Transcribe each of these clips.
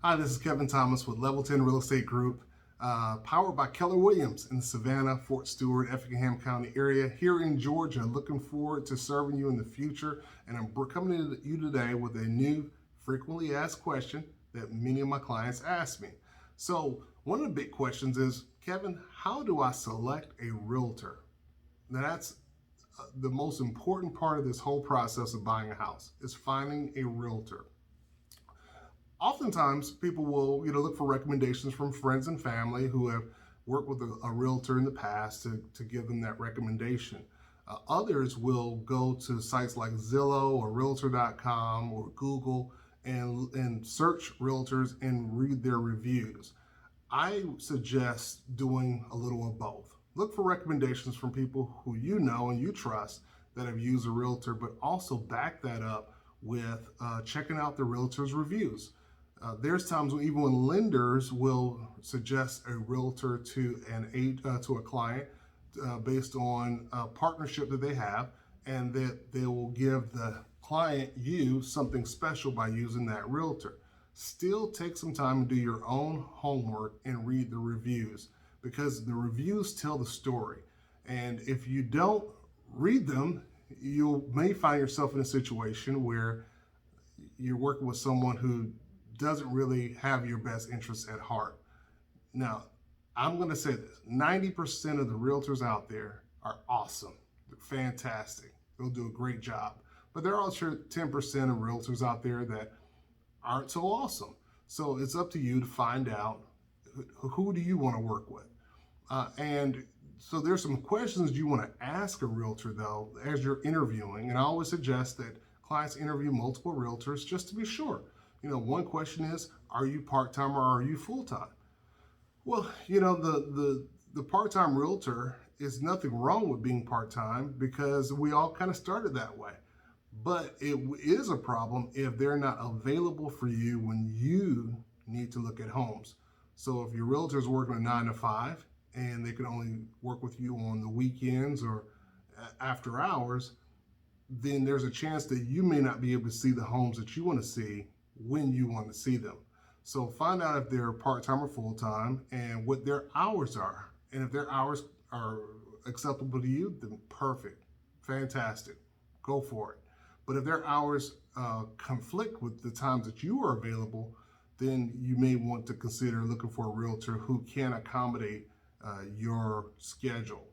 Hi, this is Kevin Thomas with Level 10 Real Estate Group, powered by Keller Williams in the Savannah, Fort Stewart, Effingham County area here in Georgia. Looking forward to serving you in the future. And I'm coming to you today with a new frequently asked question that many of my clients ask me. So one of the big questions is, Kevin, how do I select a realtor? Now that's the most important part of this whole process of buying a house is finding a realtor. Oftentimes people will look for recommendations from friends and family who have worked with a realtor in the past to give them that recommendation. Others will go to sites like Zillow or realtor.com or Google and search realtors and read their reviews. I suggest doing a little of both. Look for recommendations from people who you know and you trust that have used a realtor, but also back that up with checking out the realtor's reviews. There's times when even when lenders will suggest a realtor to a client based on a partnership that they have, and that they will give the client you something special by using that realtor. Still take some time to do your own homework and read the reviews, because the reviews tell the story. And if you don't read them, you may find yourself in a situation where you're working with someone who doesn't really have your best interests at heart. Now, I'm going to say this, 90% of the realtors out there are awesome. They're fantastic. They'll do a great job. But there are also 10% of realtors out there that aren't so awesome. So it's up to you to find out who do you want to work with. And so there's some questions you want to ask a realtor though as you're interviewing. And I always suggest that clients interview multiple realtors just to be sure. One question is, are you part-time or are you full-time? Well, the part-time realtor is nothing wrong with being part-time because we all kind of started that way. But it is a problem if they're not available for you when you need to look at homes. So if your realtor is working a 9 to 5 and they can only work with you on the weekends or after hours, then there's a chance that you may not be able to see the homes that you want to see when you want to see them. So find out if they're part-time or full-time and what their hours are. And if their hours are acceptable to you, then perfect, fantastic, go for it. But if their hours conflict with the times that you are available, then you may want to consider looking for a realtor who can accommodate your schedule.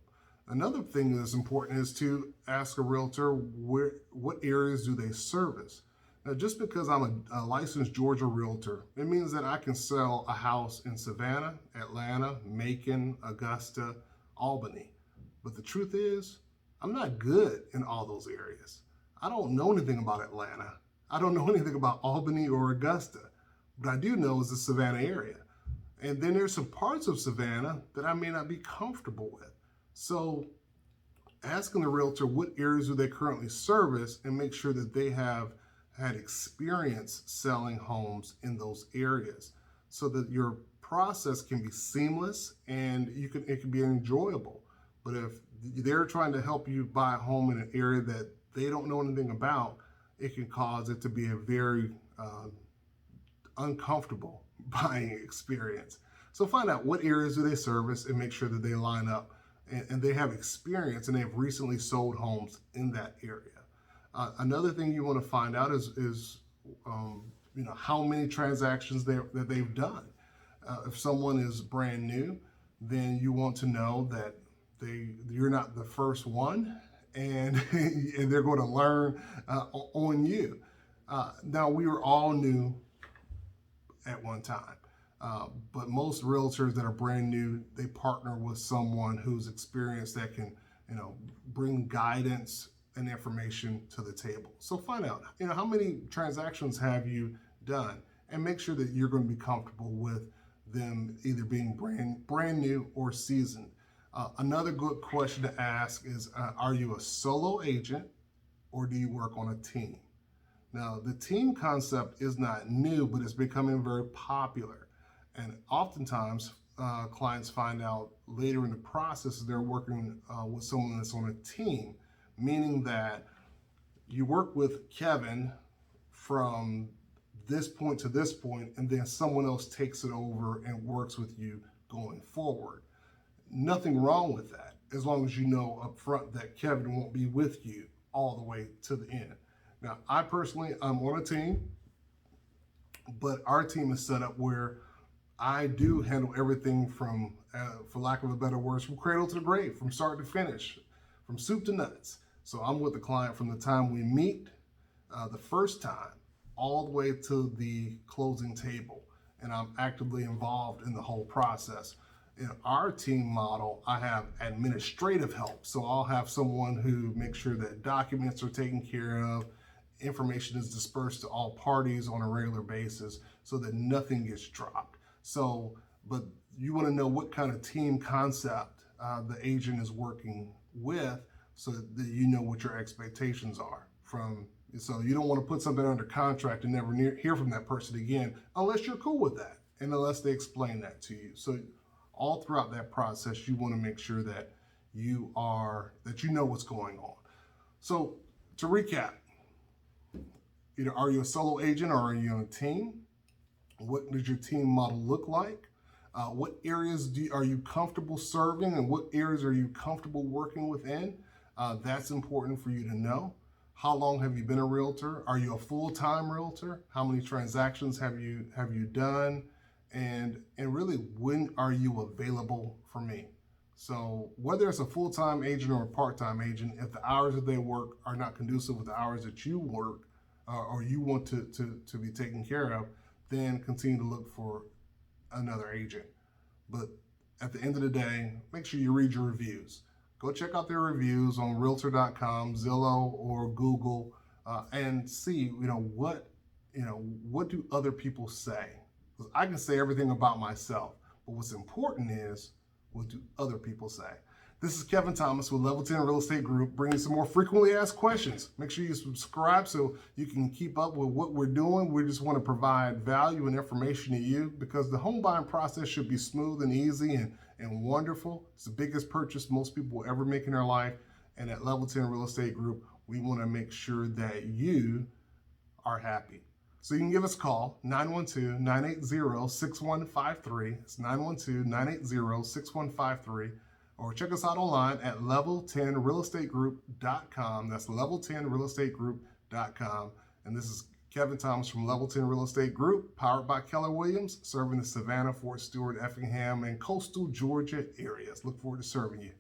Another thing that's important is to ask a realtor what areas do they service. Now, just because I'm a licensed Georgia realtor, it means that I can sell a house in Savannah, Atlanta, Macon, Augusta, Albany. But the truth is, I'm not good in all those areas. I don't know anything about Atlanta. I don't know anything about Albany or Augusta. What I do know is the Savannah area. And then there's some parts of Savannah that I may not be comfortable with. So asking the realtor what areas do they currently service and make sure that they have had experience selling homes in those areas so that your process can be seamless and it can be enjoyable. But if they're trying to help you buy a home in an area that they don't know anything about, it can cause it to be a very uncomfortable buying experience. So find out what areas do they service and make sure that they line up and they have experience and they have recently sold homes in that area. Another thing you want to find out is how many transactions that they've done. If someone is brand new, then you want to know that you're not the first one, and and they're going to learn on you. Now we were all new at one time, but most realtors that are brand new, they partner with someone who's experienced that can bring guidance and information to the table. So find out, how many transactions have you done, and make sure that you're going to be comfortable with them either being brand new or seasoned. Another good question to ask is, are you a solo agent or do you work on a team? Now, the team concept is not new, but it's becoming very popular. And oftentimes, clients find out later in the process they're working with someone that's on a team, meaning that you work with Kevin from this point to this point, and then someone else takes it over and works with you going forward. Nothing wrong with that, as long as you know up front that Kevin won't be with you all the way to the end. Now, I personally, I'm on a team, but our team is set up where I do handle everything from, for lack of a better word, from cradle to the grave, from start to finish, from soup to nuts. So I'm with the client from the time we meet the first time all the way to the closing table, and I'm actively involved in the whole process. In our team model, I have administrative help. So I'll have someone who makes sure that documents are taken care of, information is dispersed to all parties on a regular basis so that nothing gets dropped. So, but you want to know what kind of team concept the agent is working with so that you know what your expectations are from. So you don't want to put something under contract and never hear from that person again unless you're cool with that and unless they explain that to you. So all throughout that process, you want to make sure that you know what's going on. So to recap, either are you a solo agent or are you on a team? What does your team model look like? What areas are you comfortable serving, and what areas are you comfortable working within? That's important for you to know. How long have you been a realtor? Are you a full-time realtor? How many transactions have you done? And really, when are you available for me? So whether it's a full-time agent or a part-time agent, if the hours that they work are not conducive with the hours that you work or you want to be taken care of, then continue to look for another agent. But at the end of the day, make sure you read your reviews. Go check out their reviews on realtor.com, Zillow, or Google, and see, what do other people say? Because I can say everything about myself, but what's important is, what do other people say? This is Kevin Thomas with Level 10 Real Estate Group, bringing some more frequently asked questions. Make sure you subscribe so you can keep up with what we're doing. We just want to provide value and information to you because the home buying process should be smooth and easy and wonderful. It's the biggest purchase most people will ever make in their life. And at Level 10 Real Estate Group, we want to make sure that you are happy. So you can give us a call, 912-980-6153. It's 912-980-6153. Or check us out online at level10realestategroup.com. That's level10realestategroup.com. And this is Kevin Thomas from Level 10 Real Estate Group, powered by Keller Williams, serving the Savannah, Fort Stewart, Effingham, and coastal Georgia areas. Look forward to serving you.